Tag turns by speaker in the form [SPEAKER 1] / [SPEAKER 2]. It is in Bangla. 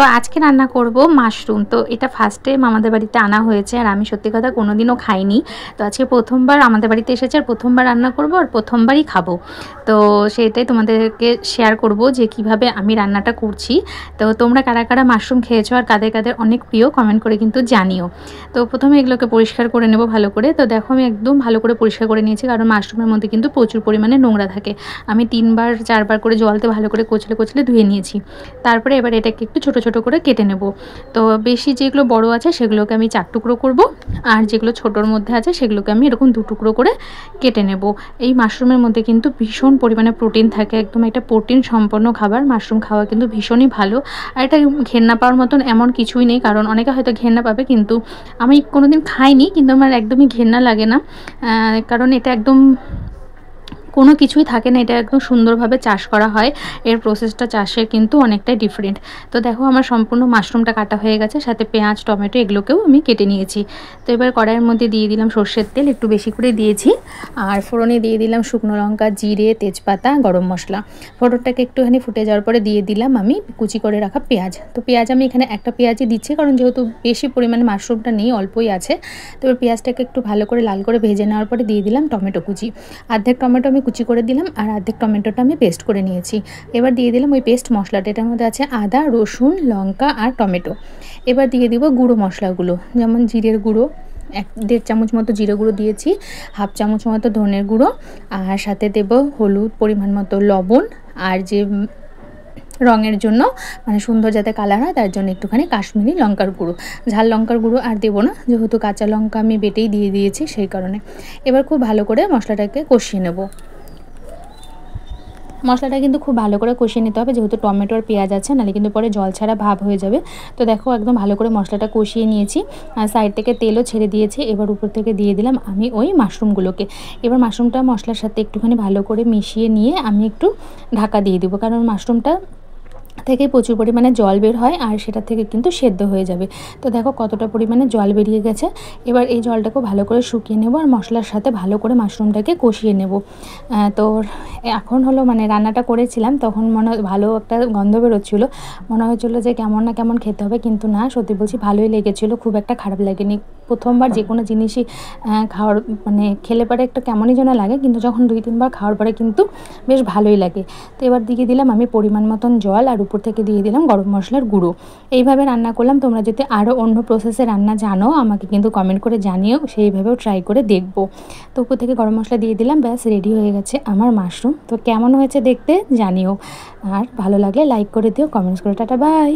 [SPEAKER 1] তো আজকে রান্না করব মাশরুম। তো এটা ফার্স্ট টাইম আমাদের বাড়িতে আনা হয়েছে আর আমি সত্যি কথা কোনোদিনও খাইনি। তো আজকে প্রথমবার আমাদের বাড়িতে এসেছে আর প্রথমবার রান্না করব আর প্রথমবারই খাবো। তো সেটাই তোমাদেরকে শেয়ার করব যে কিভাবে আমি রান্নাটা করছি। তো তোমরা কারা কারা মাশরুম খেয়েছো আর কাদের কাদের অনেক প্রিয় কমেন্ট করে কিন্তু জানিও। তো প্রথমে এগুলোকে পরিষ্কার করে নেব ভালো করে। তো দেখো আমি একদম ভালো করে পরিষ্কার করে নিয়েছি, কারণ মাশরুমের মধ্যে কিন্তু প্রচুর পরিমাণে নোংরা থাকে। আমি 3বার 4বার করে জলতে ভালো করে কচলে কচলে ধুয়ে নিয়েছি। তারপরে এবার এটাকে একটু ছোট ছোট করে কেটে নেব। তো বেশি যেগুলো বড় আছে সেগুলোকে আমি 4 টুকরো করব, আর যেগুলো ছোটোর মধ্যে আছে সেগুলোকে আমি এরকম 2 টুকরো করে কেটে নেব। এই মাশরুমের মধ্যে কিন্তু ভীষণ পরিমাণে প্রোটিন থাকে, একদম একটা প্রোটিন সম্পন্ন খাবার। মাশরুম খাওয়া কিন্তু ভীষণই ভালো। আর এটা ঘেন্না পাওয়ার মতন এমন কিছুই নেই, কারণ অনেকে হয়তো ঘেন্না পাবে, কিন্তু আমি কোনোদিন খাইনি, কিন্তু আমার একদমই ঘেন্না লাগে না। কারণ এটা একদম কোনো কিছুই থাকে না, এটা একদম সুন্দরভাবে চাষ করা হয়। এর প্রসেসটা চাষের কিন্তু অনেকটাই ডিফারেন্ট। তো দেখো আমার সম্পূর্ণ মাশরুমটা কাটা হয়ে গেছে, সাথে পেঁয়াজ টমেটো এগুলোকেও আমি কেটে নিয়েছি। তো এবার কড়াইয়ের মধ্যে দিয়ে দিলাম সর্ষের তেল, একটু বেশি করে দিয়েছি। আর ফোড়নে দিয়ে দিলাম শুকনো লঙ্কা, জিরে, তেজপাতা, গরম মশলা। ফোড়নটাকে একটুখানি ফুটে যাওয়ার পরে দিয়ে দিলাম আমি কুচি করে রাখা পেঁয়াজ। তো পেঁয়াজ আমি এখানে একটা পেঁয়াজই দিচ্ছি, কারণ যেহেতু বেশি পরিমাণে মাশরুমটা নেই, অল্পই আছে। তো এবার পেঁয়াজটাকে একটু ভালো করে লাল করে ভেজে নেওয়ার পরে দিয়ে দিলাম টমেটো কুচি। অর্ধেক টমেটো আমি কুচি করে দিলাম আর অর্ধেক টমেটোটা আমি পেস্ট করে নিয়েছি। এবার দিয়ে দিলাম ওই পেস্ট মশলাটা, এটার মধ্যে আছে আদা, রসুন, লঙ্কা আর টমেটো। এবার দিয়ে দিব গুঁড়ো মশলাগুলো, যেমন জিরের গুঁড়ো 1.5 চামচ মতো জিরে গুঁড়ো দিয়েছি, 1/2 চামচ মতো ধনের গুঁড়ো, আর সাথে দেব হলুদ, পরিমাণ মতো লবণ, আর যে রঙের জন্য মানে সুন্দর যাতে কালার হয় তার জন্য একটুখানি কাশ্মীরি লঙ্কার গুঁড়ো। ঝাল লঙ্কার গুঁড়ো আর দেবো না, যেহেতু কাঁচা লঙ্কা আমি বেটেই দিয়ে দিয়েছি সেই কারণে। এবার খুব ভালো করে মশলাটাকে কষিয়ে নেব। মশলাটা কিন্তু খুব ভালো করে কষিয়ে নিতে হবে, যেহেতু টমেটো আর পেঁয়াজ আছে, নাহলে কিন্তু পরে জল ছাড়া ভাব হয়ে যাবে। তো দেখো একদম ভালো করে মশলাটা কষিয়ে নিয়েছি, আর সাইড থেকে তেলও ছেড়ে দিয়েছি। এবার উপর থেকে দিয়ে দিলাম আমি ওই মাশরুমগুলোকে। এবার মাশরুমটা মশলার সাথে একটুখানি ভালো করে মিশিয়ে নিয়ে আমি একটু ঢাকা দিয়ে দেবো, কারণ মাশরুমটা থেকে প্রচুর পরিমাণে জল বের হয় আর সেটা থেকে কিন্তু সেদ্ধ হয়ে যাবে। তো দেখো কতটা পরিমাণে জল বেরিয়ে গেছে। এবার এই জলটাকে ভালো করে শুকিয়ে নেব আর মশলার সাথে ভালো করে মাশরুমটাকে কষিয়ে নেব। তো এখন হলো মানে রান্নাটা করেছিলাম তখন ভালো একটা গন্ধ বেরোচ্ছিলো, মনে হয়েছিলো যে কেমন না কেমন খেতে হবে, কিন্তু না, সত্যি বলছি ভালোই লেগেছিলো, খুব একটা খারাপ লাগেনি। প্রথমবার যে কোনো জিনিসই খাওয়ার মানে খেলে পরে একটা কেমনই যেন লাগে, কিন্তু যখন 2-3বার খাওয়ার পরে কিন্তু বেশ ভালোই লাগে। তো এবার দিয়ে দিলাম আমি পরিমাণ মতন জল, আর উপর থেকে দিয়ে দিলাম গরম মশলার গুঁড়ো। এইভাবে রান্না করলাম। তোমরা যদি আরও অন্য প্রসেসে রান্না জানো আমাকে কিন্তু কমেন্ট করে জানিও, সেইভাবেও ট্রাই করে দেখবো। তো উপর থেকে গরম মশলা দিয়ে দিলাম, ব্যাস রেডি হয়ে গেছে আমার মাশরুম। তো কেমন হয়েছে দেখতে জানিও, আর ভালো লাগলে লাইক করে দিও, কমেন্টস করে। Tata, by.